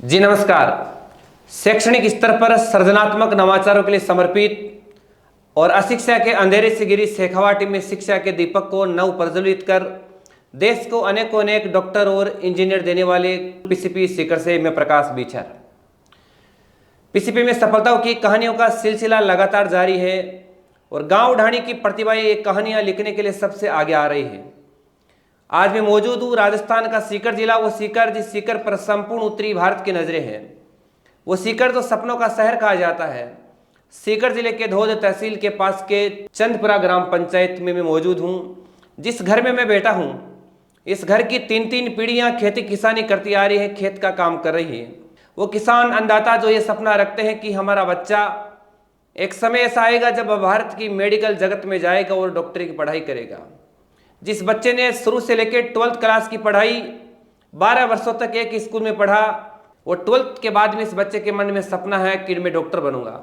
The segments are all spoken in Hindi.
जी नमस्कार। शैक्षणिक स्तर पर सृजनात्मक नवाचारों के लिए समर्पित और अशिक्षा के अंधेरे से घिरी शेखावाटी में शिक्षा के दीपक को नव प्रज्वलित कर देश को अनेकों अनेक डॉक्टर और इंजीनियर देने वाले पीसीपी सीकर से मैं प्रकाश बीछर। पीसीपी में सफलताओं की कहानियों का सिलसिला लगातार जारी है और गांव ढाणी की प्रतिभाएं ये कहानियां लिखने के लिए सबसे आगे आ रही है। आज मैं मौजूद हूँ राजस्थान का सीकर जिला, वो सीकर जिस सीकर पर संपूर्ण उत्तरी भारत की नजरें हैं। वो सीकर तो सपनों का शहर कहा जाता है। सीकर जिले के धोद तहसील के पास के चंदपुरा ग्राम पंचायत में मैं मौजूद हूँ। जिस घर में मैं बैठा हूँ, इस घर की तीन तीन पीढ़ियाँ खेती किसानी करती आ रही है, खेत का काम कर रही है। वो किसान अन्नदाता जो ये सपना रखते हैं कि हमारा बच्चा एक समय ऐसा आएगा जब वह भारत की मेडिकल जगत में जाएगा और डॉक्टरी की पढ़ाई करेगा। जिस बच्चे ने शुरू से लेकर 12th क्लास की पढ़ाई 12 वर्षों तक एक स्कूल में पढ़ा, वो 12th के बाद में इस बच्चे के मन में सपना है कि मैं डॉक्टर बनूंगा।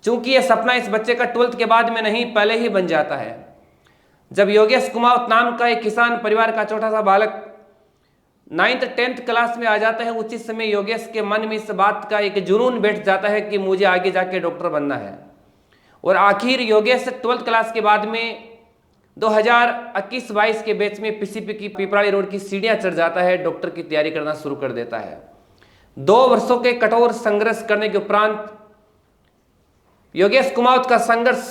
चूंकि यह सपना इस बच्चे का 12th के बाद में नहीं, पहले ही बन जाता है। जब योगेश कुमावत नाम का एक किसान परिवार का छोटा सा बालक 9th 10th क्लास में आ जाता है, उसी समय योगेश के मन में इस बात का एक जुनून बैठ जाता है कि मुझे आगे जाके डॉक्टर बनना है। और आखिर योगेश 12th क्लास के बाद में 2021-22 के बैच में पीसीपी की पिपराड़ी रोड की सीढ़ियां चढ़ जाता है, डॉक्टर की तैयारी करना शुरू कर देता है। 2 वर्षों के कठोर संघर्ष करने के उपरांत योगेश कुमावत का संघर्ष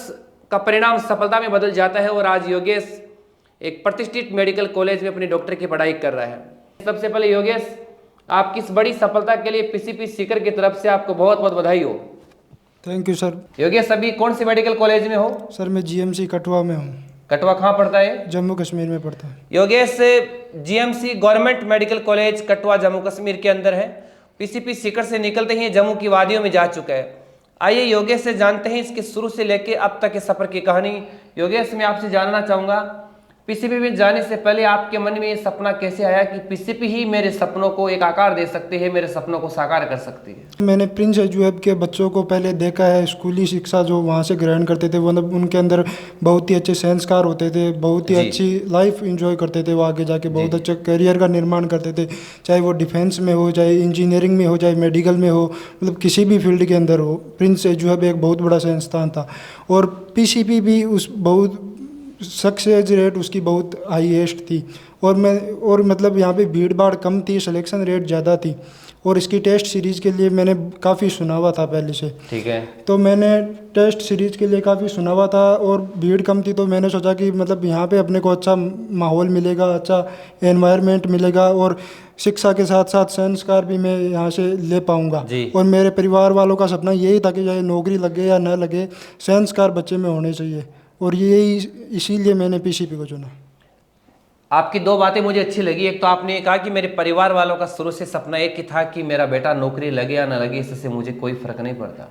का परिणाम सफलता में बदल जाता है और आज योगेश एक प्रतिष्ठित मेडिकल कॉलेज में अपनी डॉक्टर की पढ़ाई कर रहा है। सबसे पहले योगेश, आपकी इस बड़ी सफलता के लिए पीसीपी सीकर की तरफ से आपको बहुत बहुत बधाई हो। Thank you sir. योगेश, अभी कौन सी मेडिकल कॉलेज में हो? सर मैं जीएमसी कठुआ में हूँ। कठुआ कहाँ पड़ता है? जम्मू कश्मीर में पड़ता है। Yogesh GMC government medical college Kathua Jammu Kashmir के अंदर है। पीसीपी सीकर से निकलते ही जम्मू की वादियों में जा चुका है। आइए योगेश से जानते हैं इसके शुरू से लेके अब तक के सफर की कहानी। योगेश, मैं आपसे जानना चाहूँगा, पीसीपी में जाने से पहले आपके मन में ये सपना कैसे आया कि पीसीपी ही मेरे सपनों को एक आकार दे सकती है, मेरे सपनों को साकार कर सकती है? मैंने प्रिंस एजुएब के बच्चों को पहले देखा है। स्कूली शिक्षा जो वहाँ से ग्रहण करते थे, वो उनके अंदर बहुत ही अच्छे संस्कार होते थे, बहुत ही अच्छी लाइफ एंजॉय करते थे। वो आगे जाके बहुत अच्छे करियर का निर्माण करते थे, चाहे वो डिफेंस में हो, चाहे इंजीनियरिंग में हो, चाहे मेडिकल में हो, मतलब किसी भी फील्ड के अंदर हो। प्रिंस एजुएब एक बहुत बड़ा संस्थान था और पीसीपी भी उस बहुत सक्सेस रेट उसकी बहुत हाईएस्ट थी और मतलब यहाँ पे भीड़ भाड़ कम थी, सिलेक्शन रेट ज़्यादा थी और इसकी टेस्ट सीरीज़ के लिए मैंने काफ़ी सुना हुआ था पहले से। ठीक है। तो मैंने टेस्ट सीरीज़ के लिए काफ़ी सुना हुआ था और भीड़ कम थी, तो मैंने सोचा कि मतलब यहाँ पे अपने को अच्छा माहौल मिलेगा, अच्छा एनवायरनमेंट मिलेगा और शिक्षा के साथ साथ संस्कार भी मैं यहाँ से ले पाऊँगा। और मेरे परिवार वालों का सपना यही था कि चाहे नौकरी लगे या न लगे, संस्कार बच्चे में होने चाहिए और यही इसीलिए मैंने पीसीपी को चुना। आपकी 2 बातें मुझे अच्छी लगी। एक तो आपने कहा कि मेरे परिवार वालों का शुरू से सपना एक ही था कि मेरा बेटा नौकरी लगे या ना लगे, इससे मुझे कोई फर्क नहीं पड़ता,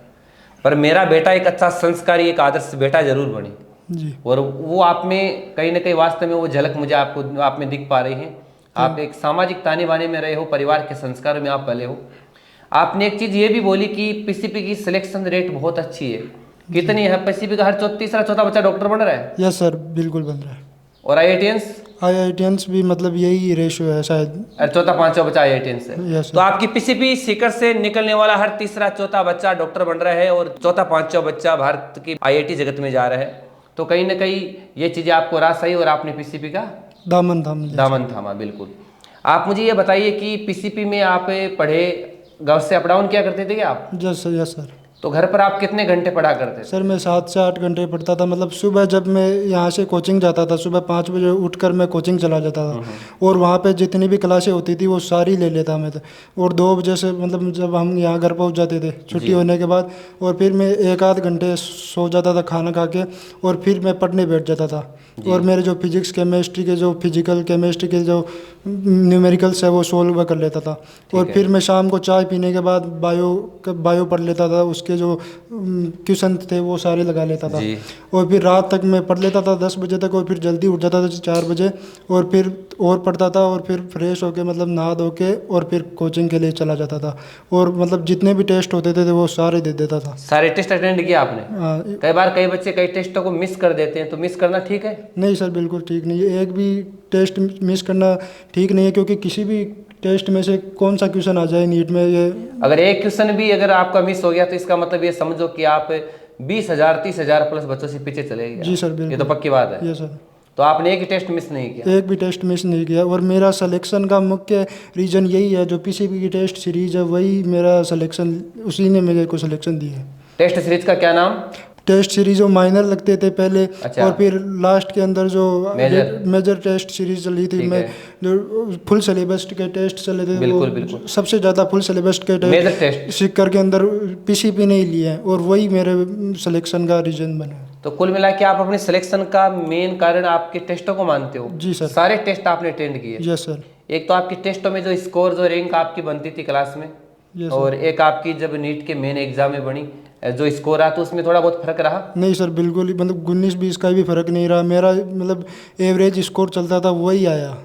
पर मेरा बेटा एक अच्छा संस्कारी, एक आदर्श बेटा जरूर बने जी। और वो आप में कहीं ना कहीं वास्तव में वो झलक मुझे आप में दिख पा रही है। आप एक सामाजिक ताने बाने में रहे हो, परिवार के संस्कारों में आप पले हो। आपने एक चीज़ ये भी बोली कि पीसीपी की सिलेक्शन रेट बहुत अच्छी है। कितनी है? पीसीपी का हर तीसरा चौथा बच्चा डॉक्टर बन रहा है? यस सर, बिल्कुल बन रहा है। और आईआईटियंस भी मतलब यही रेशियो है शायद, चौथा पांचवा बच्चा आईआईटियंस है। यस। तो आपकी पीसीपी सीकर से निकलने वाला हर तीसरा चौथा बच्चा डॉक्टर बन रहा है और चौथा पांचवा बच्चा भारत की आईआईटी जगत में जा रहा है। तो कहीं ना कहीं ये चीजें आपको रास आई और आपने पीसीपी का दामन थामा। बिल्कुल। आप मुझे ये बताइए कि पीसीपी में आप पढ़े, घर से अप डाउन क्या करते थे क्या आप? Yes sir. तो घर पर आप कितने घंटे पढ़ा करते थे? सर मैं 7 से 8 घंटे पढ़ता था। मतलब सुबह जब मैं यहाँ से कोचिंग जाता था, सुबह 5 बजे उठकर मैं कोचिंग चला जाता था और वहाँ पे जितनी भी क्लासें होती थी वो सारी ले लेता मैं। और 2 बजे से मतलब जब हम यहाँ घर पहुँच जाते थे छुट्टी होने के बाद, और फिर मैं 1 आध घंटे सो जाता था खाना खा के और फिर मैं पढ़ने बैठ जाता था। और मेरे जो फिजिक्स केमिस्ट्री के जो फिजिकल केमिस्ट्री के जो न्यूमेरिकल्स है वो सोल्व कर लेता था। और फिर मैं शाम को चाय पीने के बाद बायो पढ़ लेता था, उसके जो क्वेश्चन थे वो सारे लगा लेता था। और फिर रात तक मैं पढ़ लेता था 10 बजे तक और फिर जल्दी उठ जाता था 4 बजे और फिर और पढ़ता था और फिर फ्रेश होके मतलब नहा धो के और फिर कोचिंग के लिए चला जाता था। और मतलब जितने भी टेस्ट होते थे वो सारे दे देता था। सारे टेस्ट अटेंड किया आपने? हाँ। कई बच्चे कई टेस्टों को मिस कर देते हैं, तो मिस करना ठीक है? नहीं सर, बिल्कुल ठीक नहीं है। एक भी टेस्ट मिस करना ठीक नहीं है, क्योंकि किसी भी टेस्ट में से कौन सा क्वेश्चन आ जाए नीट में, ये अगर एक क्वेश्चन भी अगर आपका मिस हो गया तो इसका मतलब ये समझो कि आप 20,000 30,000 प्लस बच्चों से पीछे चले गए। जी सर, ये बिल्कुल। तो पक्की बात है। ये सर, तो आपने एक ही टेस्ट मिस नहीं किया। एक भी टेस्ट मिस नहीं किया। और मेरा सिलेक्शन का मुख्य रीज़न यही है, जो पीसीबी की टेस्ट सीरीज है वही मेरा सिलेक्शन, उसी ने मेरे को सिलेक्शन दिया है। टेस्ट सीरीज का क्या नाम? टेस्ट सीरीज जो माइनर लगते थे पहले, अच्छा। और फिर लास्ट के अंदर जो मेजर। मेजर टेस्ट सीरीज चली थी, ठीक मैं है। जो फुल सिलेबस के टेस्ट चले थे, बिल्कुल, वो बिल्कुल। सबसे ज़्यादा फुल सिलेबस के मेजर टेस्ट। सिक्कर के अंदर पीसीबी नहीं लिए हैं, और वही मेरे सिलेक्शन का रीज़न बना। तो कुल मिला के आप अपने सिलेक्शन का मेन कारण आपके टेस्टों को मानते हो? जी सर। सारे टेस्ट आपने अटेंड किए? Yes sir. एक तो आपके टेस्टों में जो स्कोर जो रैंक आपकी बनती थी क्लास में, यस और एक आपकी जब नीट के मेन एग्जाम में बनी जो स्कोर आया, तो उसमें थोड़ा बहुत फर्क रहा? नहीं सर, बिल्कुल ही, मतलब 19-20 का भी फर्क नहीं रहा। मेरा मतलब एवरेज स्कोर चलता था वही आया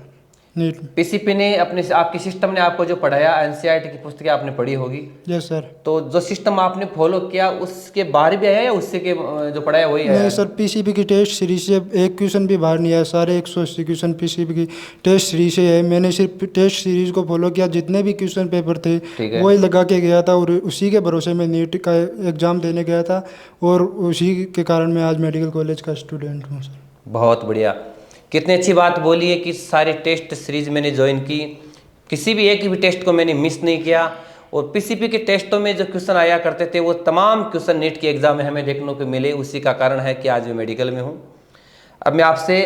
नीट में। पीसीपी ने अपने आपके सिस्टम ने आपको जो पढ़ाया, एनसीईआरटी की पुस्तकें आपने पढ़ी होगी। Yes sir. तो जो सिस्टम आपने फॉलो किया उसके बाहर भी आया या उससे के जो पढ़ाया वही आया? नहीं सर, पीसीबी की टेस्ट सीरीज से एक क्वेश्चन भी बाहर नहीं आया। सारे 180 क्वेश्चन पीसीबी की टेस्ट सीरीज से है। मैंने सिर्फ टेस्ट सीरीज को फॉलो किया, जितने भी क्वेश्चन पेपर थे ठीक है। वही लगा के गया था, और उसी के भरोसे में नीट का एग्ज़ाम देने गया था, और उसी के कारण मैं आज मेडिकल कॉलेज का स्टूडेंट हूँ सर। बहुत बढ़िया, कितनी अच्छी बात बोली है कि सारी टेस्ट सीरीज मैंने ज्वाइन की, किसी भी एक भी टेस्ट को मैंने मिस नहीं किया, और पीसीपी के टेस्टों में जो क्वेश्चन आया करते थे वो तमाम क्वेश्चन नीट के एग्जाम में हमें देखने को मिले। उसी का कारण है कि आज मैं मेडिकल में हूँ। अब मैं आपसे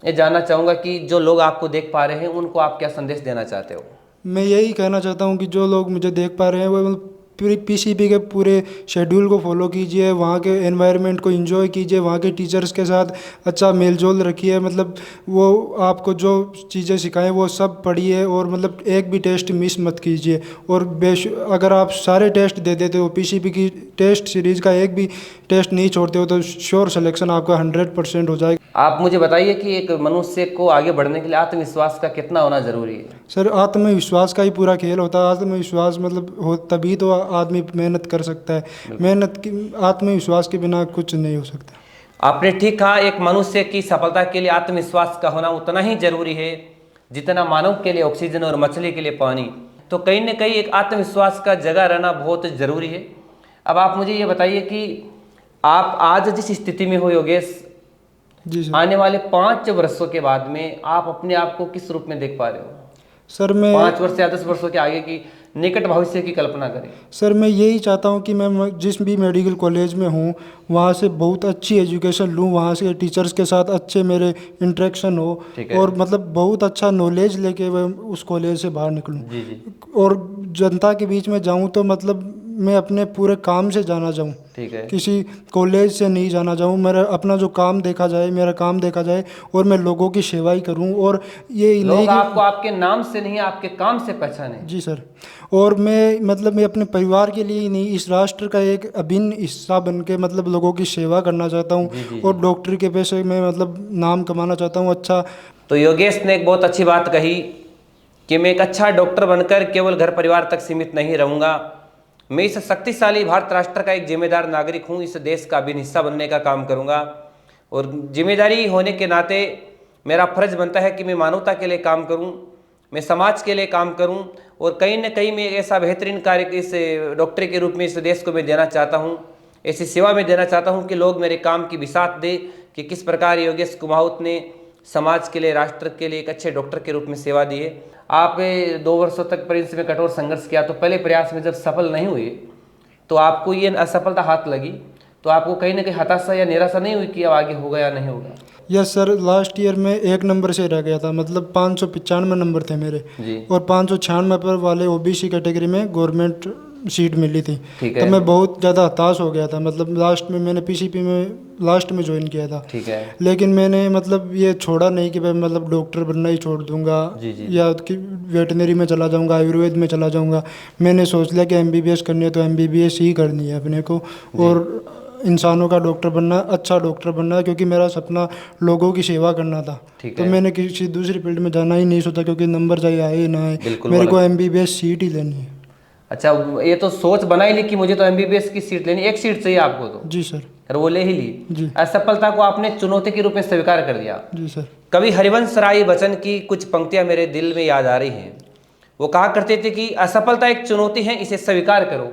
ये जानना चाहूँगा कि जो लोग आपको देख पा रहे हैं उनको आप क्या संदेश देना चाहते हो? मैं यही कहना चाहता हूँ कि जो लोग मुझे देख पा रहे हैं वो पूरी पीसीबी के पूरे शेड्यूल को फॉलो कीजिए, वहाँ के एनवायरनमेंट को एंजॉय कीजिए, वहाँ के टीचर्स के साथ अच्छा मेलजोल रखिए, मतलब वो आपको जो चीज़ें सिखाएं वो सब पढ़िए, और मतलब एक भी टेस्ट मिस मत कीजिए। और अगर आप सारे टेस्ट दे देते हो, पीसीबी की टेस्ट सीरीज़ का एक भी टेस्ट नहीं छोड़ते हो, तो श्योर सिलेक्शन आपका 100% हो जाएगा। आप मुझे बताइए कि एक मनुष्य को आगे बढ़ने के लिए आत्मविश्वास का कितना होना जरूरी है? सर, आत्मविश्वास का ही पूरा खेल होता है। आत्मविश्वास मतलब हो तभी तो आदमी मेहनत कर सकता है। आत्मविश्वास के बिना कुछ नहीं हो सकता। आपने ठीक कहा, एक मनुष्य की सफलता के लिए आत्मविश्वास का होना उतना ही जरूरी है जितना मानव के लिए ऑक्सीजन और मछली के लिए पानी। तो कहीं न कहीं एक आत्मविश्वास का जगह रहना बहुत जरूरी है। अब आप मुझे ये बताइए कि आप आज जिस स्थिति में हो योगेश, जी सर। आने वाले 5 वर्षों के बाद में आप अपने आप को किस रूप में देख पा रहे हो? सर मैं 5 वर्ष या 10 वर्षों के आगे की निकट भविष्य की कल्पना करें। सर मैं यही चाहता हूँ कि मैं जिस भी मेडिकल कॉलेज में हूँ वहाँ से बहुत अच्छी एजुकेशन लूँ, वहाँ से टीचर्स के साथ अच्छे मेरे इंटरेक्शन हो, और मतलब बहुत अच्छा नॉलेज लेके मैं उस कॉलेज से बाहर निकलूँ। जी जी। और जनता के बीच में जाऊँ तो मतलब मैं अपने पूरे काम से जाना चाहूँ, ठीक है। किसी कॉलेज से नहीं जाना चाहूँ। मेरा अपना जो काम देखा जाए, मेरा काम देखा जाए, और मैं लोगों की सेवा ही करूँ। और ये नहीं लोग कि आपको आपके नाम से नहीं आपके काम से पहचाने। जी सर। और मैं अपने परिवार के लिए ही नहीं, इस राष्ट्र का एक अभिन्न हिस्सा बन के मतलब लोगों की सेवा करना चाहता हूँ, और डॉक्टरी के पेशे में मतलब नाम कमाना चाहता हूँ अच्छा। तो योगेश ने एक बहुत अच्छी बात कही कि मैं एक अच्छा डॉक्टर बनकर केवल घर परिवार तक सीमित नहीं रहूँगा, मैं इस शक्तिशाली भारत राष्ट्र का एक जिम्मेदार नागरिक हूँ, इस देश का अभिन्न हिस्सा बनने का काम करूँगा। और जिम्मेदारी होने के नाते मेरा फर्ज बनता है कि मैं मानवता के लिए काम करूँ, मैं समाज के लिए काम करूं, और कहीं न कहीं मैं ऐसा बेहतरीन कार्य इस डॉक्टरी के रूप में इस देश को मैं देना चाहता हूं, ऐसी सेवा में देना चाहता हूं कि लोग मेरे काम की बिसात दे कि किस प्रकार योगेश कुमाऊत ने समाज के लिए, राष्ट्र के लिए एक अच्छे डॉक्टर के रूप में सेवा दी है। आप 2 वर्षों तक प्रिंस में कठोर संघर्ष किया, तो पहले प्रयास में जब सफल नहीं हुए तो आपको ये असफलता हाथ लगी, तो आपको कहीं ना कहीं हताशा या निराशा नहीं हुई कि अब आगे होगा या नहीं होगा? यस सर, लास्ट ईयर में 1 नंबर से रह गया था, मतलब 595 नंबर थे मेरे जी। और 596 पर वाले ओबीसी कैटेगरी में गवर्नमेंट सीट मिली थी। ठीक है। तो मैं बहुत ज़्यादा हताश हो गया था, मतलब लास्ट में मैंने पीसीपी में लास्ट में ज्वाइन किया था। ठीक है। लेकिन मैंने मतलब ये छोड़ा नहीं कि मैं मतलब डॉक्टर बनना ही छोड़ दूंगा, जी जी। या कि वेटनरी में चला जाऊंगा, आयुर्वेद में चला जाऊंगा। मैंने सोच लिया कि एमबीबीएस करनी है तो एमबीबीएस ही करनी है अपने को, और इंसानों का डॉक्टर बनना, अच्छा डॉक्टर बनना, क्योंकि मेरा सपना लोगों की सेवा करना था। तो मैंने किसी दूसरी फील्ड में जाना ही नहीं सोचा, क्योंकि नंबर चाहे आए ना आए, मेरे को एमबीबीएस सीट ही लेनी है। अच्छा, ये तो सोच बना ही ली कि मुझे तो एमबीबीएस की सीट लेनी, एक सीट चाहिए आपको तो? जी सर। और वो ले ही ली। जी। असफलता को आपने चुनौती के रूप में स्वीकार कर दिया। जी सर। कवि हरिवंश राय बच्चन की कुछ पंक्तियां मेरे दिल में याद आ रही हैं। वो कहा करते थे कि असफलता एक चुनौती है, इसे स्वीकार करो,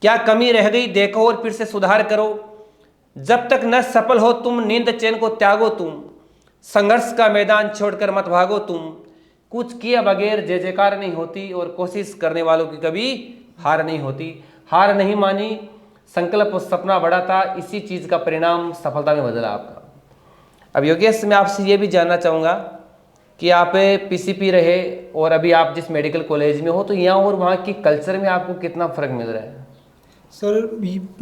क्या कमी रह गई देखो और फिर से सुधार करो, जब तक न सफल हो तुम नींद चैन को त्यागो, तुम संघर्ष का मैदान छोड़कर मत भागो, तुम कुछ किए बगैर जय जयकार नहीं होती और कोशिश करने वालों की कभी हार नहीं होती। हार नहीं मानी, संकल्प और सपना बड़ा था, इसी चीज़ का परिणाम सफलता में बदला आपका। अब योगेश, मैं आपसे ये भी जानना चाहूँगा कि आप पीसीपी रहे और अभी आप जिस मेडिकल कॉलेज में हो, तो यहाँ और वहाँ की कल्चर में आपको कितना फ़र्क मिल रहा है? सर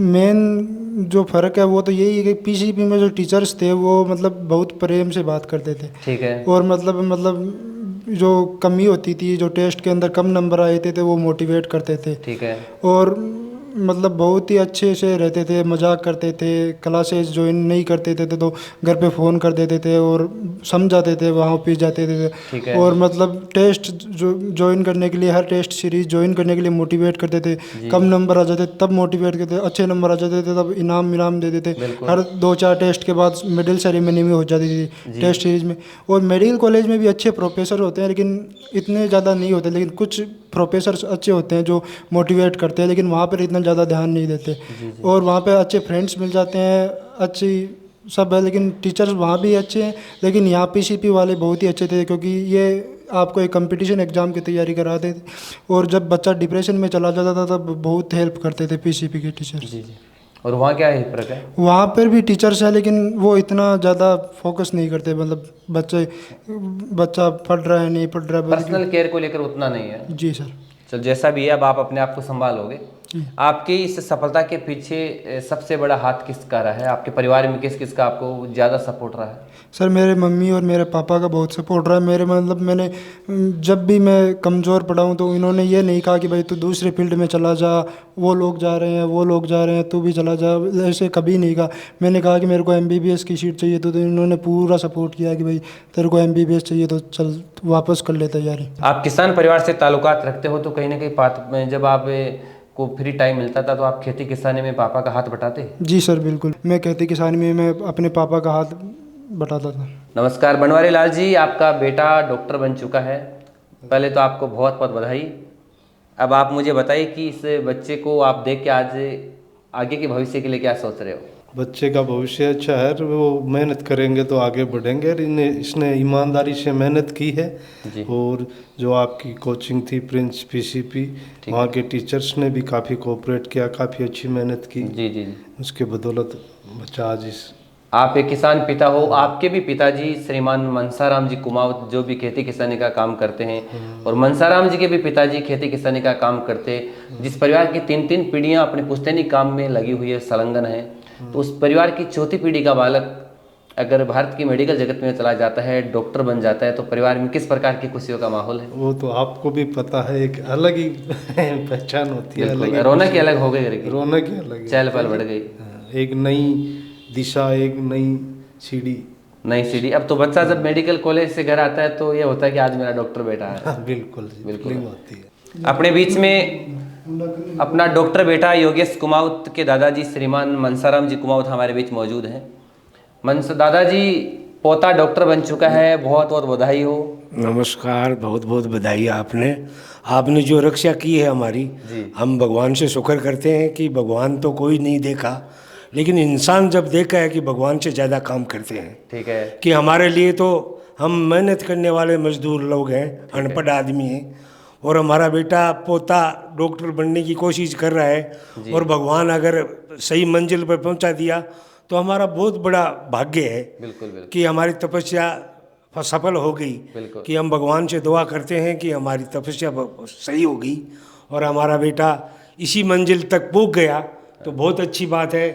मेन जो फ़र्क है वो तो यही है कि पीसीपी में जो टीचर्स थे वो मतलब बहुत प्रेम से बात करते थे। ठीक है। और मतलब जो कमी होती थी, जो टेस्ट के अंदर कम नंबर आए थे वो मोटिवेट करते थे। ठीक है। और मतलब बहुत ही अच्छे से रहते थे, मजाक करते थे, क्लासेस ज्वाइन नहीं करते थे तो घर पे फ़ोन कर देते थे और समझाते थे, वहाँ ऑफिस जाते थे। ठीक है। और मतलब टेस्ट जो ज्वाइन करने के लिए, हर टेस्ट सीरीज ज्वाइन करने के लिए मोटिवेट करते थे। कम नंबर आ जाते तब मोटिवेट करते, अच्छे नंबर आ जाते थे तब इनाम देते थे। हर 2-4 टेस्ट के बाद मेडल सेरेमनी में हो जाती थी टेस्ट सीरीज में। और मेडिकल कॉलेज में भी अच्छे प्रोफेसर होते हैं, लेकिन इतने ज़्यादा नहीं होते, लेकिन कुछ प्रोफेसर अच्छे होते हैं जो मोटिवेट करते हैं, लेकिन वहाँ पर इतना ज़्यादा ध्यान नहीं देते। और वहाँ पे अच्छे फ्रेंड्स मिल जाते हैं, अच्छी सब है, लेकिन टीचर्स वहाँ भी अच्छे हैं। लेकिन यहाँ पीसीपी वाले बहुत ही अच्छे थे, क्योंकि ये आपको एक कंपटीशन एग्ज़ाम की तैयारी कराते थे। और जब बच्चा डिप्रेशन में चला जाता था तब बहुत हेल्प करते थे पीसीपी के टीचर। जी। और वहाँ क्या है फर्क है? वहाँ पर भी टीचर्स हैं, लेकिन वो इतना ज़्यादा फोकस नहीं करते, मतलब बच्चा पढ़ रहा है नहीं पढ़ रहा है, पर्सनल केयर को लेकर उतना नहीं है। जी सर। चल जैसा भी है, अब आप अपने आप को संभालोगे। आपकी इस सफलता के पीछे सबसे बड़ा हाथ किसका रहा है? आपके परिवार में किस किस का आपको ज़्यादा सपोर्ट रहा है? सर मेरे मम्मी और मेरे पापा का बहुत सपोर्ट रहा है। मेरे मतलब मैंने जब भी मैं कमज़ोर पड़ा हूँ तो इन्होंने ये नहीं कहा कि भाई तू दूसरे फील्ड में चला जा, वो लोग जा रहे हैं वो लोग जा रहे हैं तू भी चला जा, ऐसे कभी नहीं कहा। मैंने कहा कि मेरे को एमबीबीएस की सीट चाहिए तो इन्होंने पूरा सपोर्ट किया कि भाई तेरे को एमबीबीएस चाहिए तो चल वापस कर ले तैयारी। आप किसान परिवार से ताल्लुकात रखते हो, तो कहीं ना कहीं बात में जब आप को फ्री टाइम मिलता था तो आप खेती किसानी में पापा का हाथ बटाते? जी सर बिल्कुल, मैं खेती किसानी में मैं अपने पापा का हाथ बटाता था। नमस्कार बनवारी लाल जी, आपका बेटा डॉक्टर बन चुका है, पहले तो आपको बहुत बहुत बधाई। अब आप मुझे बताइए कि इस बच्चे को आप देख के आज आगे के भविष्य के लिए क्या सोच रहे हो? बच्चे का भविष्य अच्छा है, वो मेहनत करेंगे तो आगे बढ़ेंगे। इसने ईमानदारी से मेहनत की है। और जो आपकी कोचिंग थी प्रिंस पीसीपी, वहाँ के टीचर्स ने भी काफ़ी कोऑपरेट किया, काफ़ी अच्छी मेहनत की। जी। उसके बदौलत बच्चा आज इस। आप एक किसान पिता हो, आपके भी पिताजी श्रीमान मनसाराम जी कुमावत जो भी खेती किसानी का काम करते हैं, और मनसाराम जी के भी पिताजी खेती किसानी का काम करते, जिस परिवार की 3-3 पीढ़ियाँ अपने पुश्तैनी काम में लगी हुई है, संलग्न है, तो उस परिवार की चौथी पीढ़ी का बालक अगर भारत की मेडिकल जगत में चला जाता है, डॉक्टर बन जाता है, तो परिवार में किस प्रकार की खुशियों का माहौल है? वो तो आपको भी पता है, एक अलग ही पहचान होती है, अलग रौनक ही अलग हो गई, रौनक ही अलग, चहल पहल बढ़ गई, एक नई दिशा, एक नई सीढ़ी। अब तो बच्चा जब मेडिकल कॉलेज से घर आता है तो ये होता है कि आज मेरा डॉक्टर बेटा है। बिल्कुल होती है। अपने बीच में अपना डॉक्टर बेटा योगेश कुमावत के दादाजी श्रीमान मनसाराम जी कुमावत हमारे बीच मौजूद हैं। दादाजी, पोता डॉक्टर बन चुका है, बहुत बहुत बधाई हो। नमस्कार, बहुत बहुत बधाई। आपने जो रक्षा की है हमारी, हम भगवान से शुक्र करते हैं कि भगवान तो कोई नहीं देखा, लेकिन इंसान जब देखा है कि भगवान से ज़्यादा काम करते हैं। ठीक है कि हमारे लिए तो हम मेहनत करने वाले मजदूर लोग हैं, अनपढ़ आदमी हैं, और हमारा बेटा पोता डॉक्टर बनने की कोशिश कर रहा है, और भगवान अगर सही मंजिल पर पहुंचा दिया तो हमारा बहुत बड़ा भाग्य है। बिल्कुल। कि हमारी तपस्या सफल हो गई। कि हम भगवान से दुआ करते हैं कि हमारी तपस्या सही होगी और हमारा बेटा इसी मंजिल तक पहुंच गया, तो बहुत अच्छी बात है।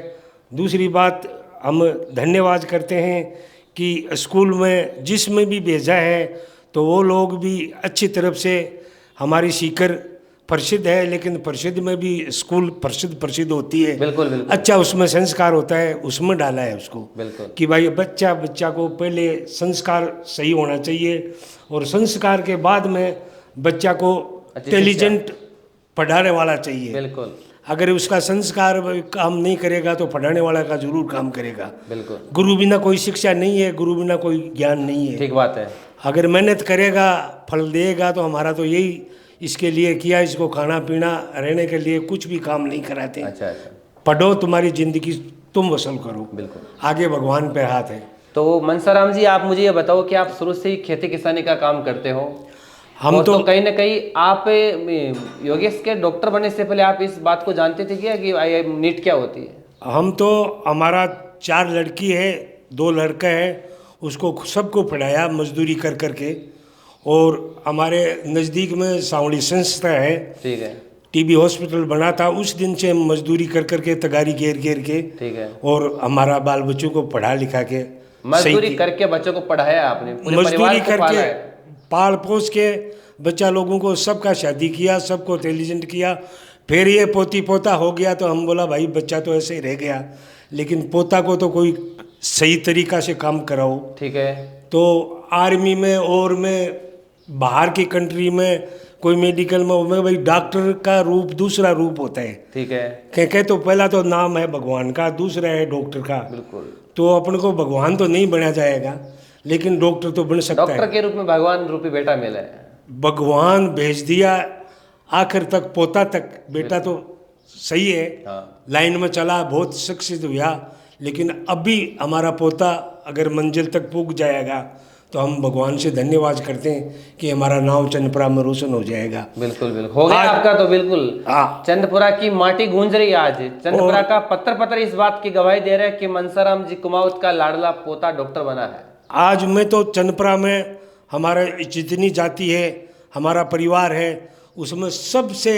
दूसरी बात, हम धन्यवाद करते हैं कि स्कूल में जिसमें भी भेजा है तो वो लोग भी अच्छी तरफ से, हमारी सीकर प्रसिद्ध है, लेकिन प्रसिद्ध में भी स्कूल प्रसिद्ध होती है। बिल्कुल। अच्छा उसमें संस्कार होता है, उसमें डाला है उसको। बिल्कुल। कि भाई बच्चा को पहले संस्कार सही होना चाहिए, और संस्कार के बाद में बच्चा को इंटेलिजेंट पढ़ाने वाला चाहिए। बिल्कुल। अगर उसका संस्कार काम नहीं करेगा तो पढ़ाने वाला का जरूर काम करेगा। बिल्कुल। गुरु बिना कोई शिक्षा नहीं है, गुरु बिना कोई ज्ञान नहीं है। ठीक बात है। अगर मेहनत करेगा फल देगा, तो हमारा तो यही इसके लिए किया, इसको खाना पीना रहने के लिए कुछ भी काम नहीं कराते। अच्छा अच्छा, पढ़ो, तुम्हारी जिंदगी तुम वसूल करो, बिल्कुल। आगे भगवान पे हाथ है। तो मनसाराम जी, आप मुझे ये बताओ कि आप शुरू से ही खेती किसानी का काम करते हो, हम और तो कहीं ना कहीं आप योगेश के डॉक्टर बनने से पहले आप इस बात को जानते थे क्या कि नीट क्या होती है? हम तो, हमारा 4 लड़की है, 2 लड़का है, उसको सबको पढ़ाया मजदूरी कर कर के। और हमारे नज़दीक में सांवड़ी संस्था है, ठीक है, टीबी हॉस्पिटल बना था, उस दिन से हम मजदूरी कर कर के, तगारी घेर घेर के, ठीक है। और हमारा बाल बच्चों को पढ़ा लिखा के, मजदूरी करके बच्चों को पढ़ाया आपने, पूरे मजदूरी परिवार को पाला करके है। पाल पोस के बच्चा लोगों को सबका शादी किया, सबको इंटेलिजेंट किया। फिर ये पोती पोता हो गया तो हम बोला भाई बच्चा तो ऐसे ही रह गया, लेकिन पोता को तो कोई सही तरीका से काम कराओ। ठीक है, तो आर्मी में और में बाहर की कंट्री में कोई मेडिकल में भाई डॉक्टर का रूप दूसरा रूप होता है। ठीक है, कह तो पहला तो नाम है भगवान का, दूसरा है डॉक्टर का। बिल्कुल। तो अपन को भगवान तो नहीं बना जाएगा, लेकिन डॉक्टर तो बन सकता है। डॉक्टर के रूप में भगवान रूपी बेटा मिला है। भगवान भेज दिया आखिर तक, पोता तक। बेटा तो सही है, हाँ, लाइन में चला, बहुत सक्सेस हुआ, लेकिन अभी हमारा पोता अगर मंजिल तक पहुंच जाएगा तो हम भगवान से धन्यवाद करते हैं कि हमारा नाम चंदपुरा में रोशन हो जाएगा। बिल्कुल बिल्कुल हो गया आपका तो बिल्कुल। हाँ। चंदपुरा की माटी गूंज रही है आज। चंदपुरा का पत्थर पत्थर इस बात की गवाही दे रहे हैं कि मनसाराम जी कुमाऊत का लाडला पोता डॉक्टर बना है। आज मैं तो चंदपुरा में हमारा जितनी जाति है, हमारा परिवार है, उसमें सबसे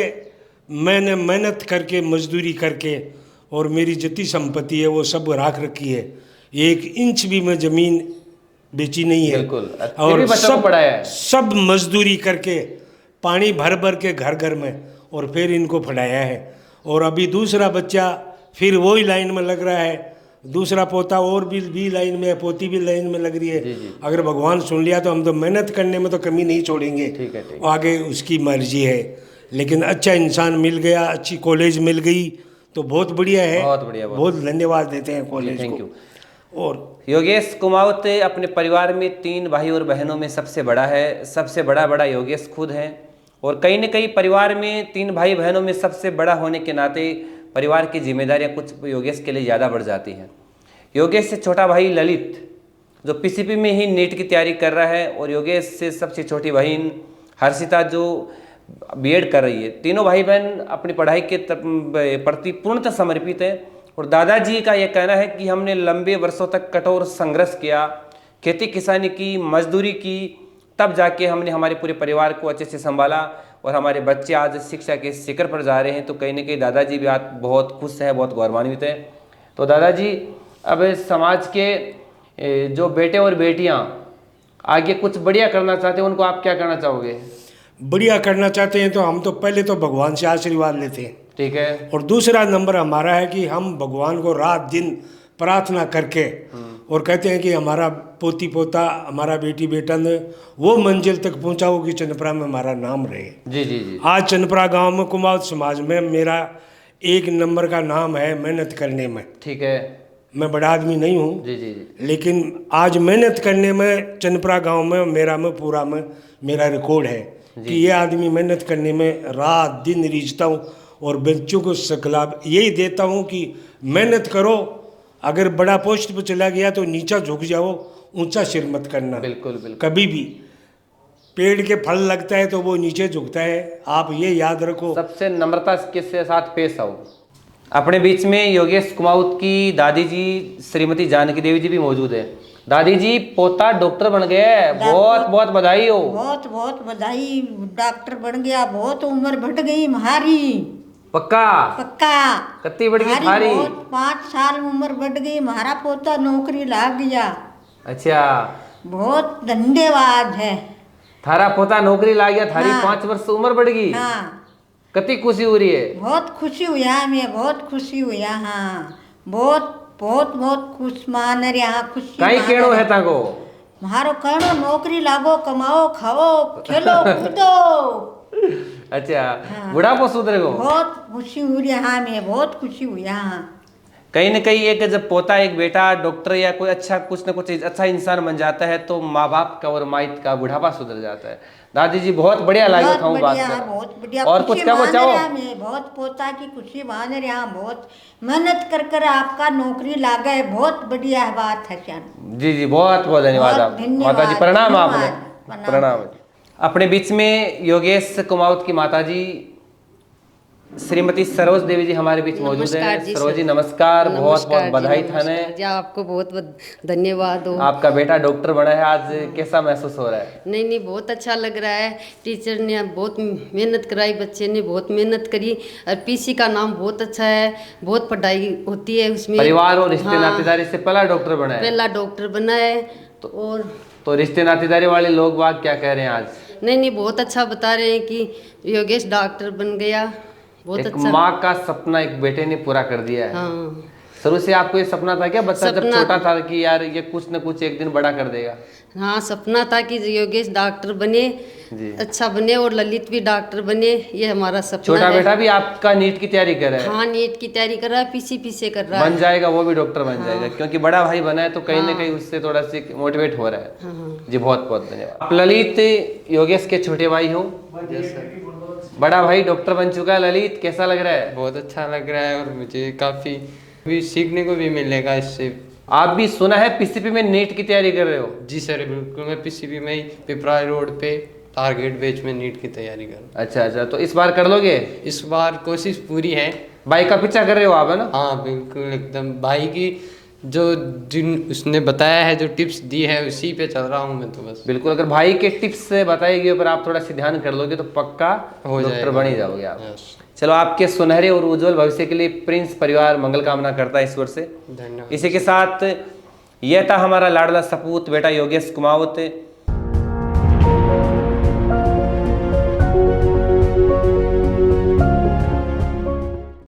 मैंने मेहनत करके, मजदूरी करके, और मेरी जितनी संपत्ति है वो सब राख रखी है। 1 इंच भी मैं ज़मीन बेची नहीं है। बिल्कुल। फिर भी और बच्चों को पढ़ाया है। सब मजदूरी करके, पानी भर भर के घर घर में, और फिर इनको पढ़ाया है। और अभी दूसरा बच्चा फिर वही लाइन में लग रहा है, दूसरा पोता और भी लाइन में है, पोती भी लाइन में लग रही है। अगर भगवान सुन लिया तो हम तो मेहनत करने में तो कमी नहीं छोड़ेंगे। ठीक है, ठीक। आगे उसकी मर्जी है, लेकिन अच्छा इंसान मिल गया, अच्छी कॉलेज मिल गई तो बहुत बढ़िया है। बहुत बढ़िया, बहुत धन्यवाद देते हैं कॉलेज थैंक को। यू। और योगेश कुमाऊत अपने परिवार में 3 भाई और बहनों में सबसे बड़ा है। सबसे बड़ा योगेश खुद है, और कहीं न कहीं परिवार में 3 भाई बहनों में सबसे बड़ा होने के नाते परिवार की जिम्मेदारियां कुछ योगेश के लिए ज़्यादा बढ़ जाती हैं। योगेश से छोटा भाई ललित जो पीसीपी में ही नीट की तैयारी कर रहा है, और योगेश से सबसे छोटी बहन हर्षिता जो बीएड कर रही है। तीनों भाई बहन अपनी पढ़ाई के प्रति पूर्णतः समर्पित है। और दादाजी का यह कहना है कि हमने लंबे वर्षों तक कठोर संघर्ष किया, खेती किसानी की, मजदूरी की, तब जाके हमने हमारे पूरे परिवार को अच्छे से संभाला, और हमारे बच्चे आज शिक्षा के शिखर पर जा रहे हैं। तो कहीं ना कहीं दादाजी भी आज बहुत खुश हैं, बहुत गौरवान्वित हैं। तो दादाजी, अब समाज के जो बेटे और बेटियां आगे कुछ बढ़िया करना चाहते हैं, उनको आप क्या करना चाहोगे? बढ़िया करना चाहते हैं तो हम तो पहले तो भगवान से आशीर्वाद लेते हैं। ठीक है। और दूसरा नंबर हमारा है कि हम भगवान को रात दिन प्रार्थना करके और कहते हैं कि हमारा पोती पोता, हमारा बेटी बेटा ने वो मंजिल तक पहुंचाओ कि चंदपुरा में हमारा नाम रहे। जी जी जी। आज चंदपुरा गांव में, कुमाऊत समाज में मेरा 1 नंबर का नाम है मेहनत करने में। ठीक है। मैं बड़ा आदमी नहीं हूँ, जी जी जी। लेकिन आज मेहनत करने में चंदपुरा गांव में पूरा में मेरा रिकॉर्ड है कि ये आदमी मेहनत करने में रात दिन रीझता हूँ, और बच्चों को सकलाब यही देता हूँ कि मेहनत करो, अगर बड़ा पोस्ट पर चला गया तो नीचा झुक जाओ, ऊंचा सिर मत करना। बिल्कुल बिल्कुल। कभी भी पेड़ के फल लगता है तो वो नीचे झुकता है, आप ये याद रखो। सबसे नम्रता के साथ पेश आओ। अपने बीच में योगेश कुमाऊत की दादी जी श्रीमती जानकी देवी जी भी मौजूद है। दादी जी, पोता डॉक्टर बन गया है, बहुत बहुत बधाई हो। बहुत बहुत बधाई, डॉक्टर बन गया। बहुत उम्र बढ़ गई हमारी। पक्का? पक्का। कितनी बढ़ गई थारी? 5 साल उम्र बढ़ गई, हमारा पोता नौकरी लाग गया। अच्छा, बहुत धन्यवाद है। थारा पोता नौकरी लाग गया, थारी हाँ। 5 वर्ष उम्र बढ़ गई। हाँ, कितनी खुशी हो रही है? बहुत खुशी हुआ हमें, बहुत खुशी हुआ। हाँ, बहुत बहुत बहुत खुश मान रहे। यहाँ खुशी कहीं केड़ो है ताको? मारो कहनो नौकरी लागो, कमाओ, खाओ, खेलो कूदो। अच्छा, बुढ़ापो सुधरे को? बहुत खुशी हुई। हाँ, हमें बहुत खुशी हुई। हाँ, कहीं ना कहीं एक जब पोता एक बेटा डॉक्टर या कोई अच्छा कुछ ना कुछ अच्छा इंसान बन जाता है तो माँ बाप का और माइत का बुढ़ापा सुधर जाता है। दादी जी बहुत बढ़िया लगा था बात कर। बहुत बढ़िया और कुछ क्या मान चाहो? रहा मैं बहुत पोता की खुशी मान रहा, बहुत मेहनत कर कर आपका नौकरी लागा है, बहुत बढ़िया बात है श्याम। जी जी बहुत बहुत धन्यवाद बहुत आप धन्यवाद, माता जी, प्रणाम आपने, धन्यवाद, प्रणाम। अपने बीच में योगेश कुमावत की माता जी श्रीमती सरोज देवी जी हमारे बीच मौजूद नमस्कार है। जी, सरोज जी सर। नमस्कार, बहुत बहुत जी, बधाई नमस्कार थाने। जी, आपको बहुत बहुत धन्यवाद हो। आपका बेटा डॉक्टर बना है, आज कैसा महसूस हो रहा है? नहीं नहीं बहुत अच्छा लग रहा है। टीचर ने बहुत मेहनत कराई, बच्चे ने बहुत मेहनत करी और पीसी का नाम बहुत अच्छा है, बहुत पढ़ाई होती है उसमें। परिवार और रिश्ते हाँ, नातेदारी से पहला डॉक्टर बना है। पहला डॉक्टर बना है। तो रिश्ते नातेदारी वाले लोग बाग क्या कह रहे हैं आज? नहीं बहुत अच्छा बता रहे हैं कि योगेश डॉक्टर बन गया, बहुत एक अच्छा। माँ का सपना एक बेटे ने पूरा कर दिया है। हाँ, शुरू से आपको ये सपना था क्या बच्चा जब सपना छोटा था कि यार ये कुछ न कुछ एक दिन बड़ा कर देगा? हाँ सपना था कि योगेश डॉक्टर बने, जी। अच्छा बने और ललित भी डॉक्टर बने, ये हमारा सपना छोटा है। बेटा भी आपका नीट की तैयारी कर रहा है? हाँ नीट की तैयारी कर रहा है, पीसी से कर रहा है। बन जाएगा, वो भी डॉक्टर बन जाएगा, क्योंकि बड़ा भाई बना है तो कहीं ना कहीं उससे थोड़ा सी मोटिवेट हो रहा है। जी बहुत बहुत धन्यवाद। आप ललित योगेश के छोटे भाई हो? बड़ा भाई डॉक्टर बन चुका है। ललित कैसा लग रहा है? बहुत अच्छा लग रहा है और मुझे काफ़ी भी सीखने को भी मिलेगा इससे। आप भी सुना है पीसीपी में नीट की तैयारी कर रहे हो? जी सर बिल्कुल, मैं पीसीबी में ही पिपराय रोड पे टारगेट बेच में नीट की तैयारी कर रहा अच्छा अच्छा, तो इस बार कर लोगे? हूँ। इस बार कोशिश पूरी है। भाई का पीछा कर रहे हो आप, है ना? हाँ बिल्कुल एकदम, भाई की जो जिन उसने बताया है, जो टिप्स दी है उसी पे चल रहा हूँ मैं तो बस। बिल्कुल, अगर भाई के टिप्स से बताए गए पर आप थोड़ा सा ध्यान कर लोगे तो पक्का हो डॉक्टर जाएगा। बन ही जाओगे आप। यस। चलो, आपके सुनहरे और उज्जवल भविष्य के लिए प्रिंस परिवार मंगल कामना करता है ईश्वर से। धन्यवाद। इसी के साथ यह था हमारा लाडला सपूत बेटा योगेश कुमावत।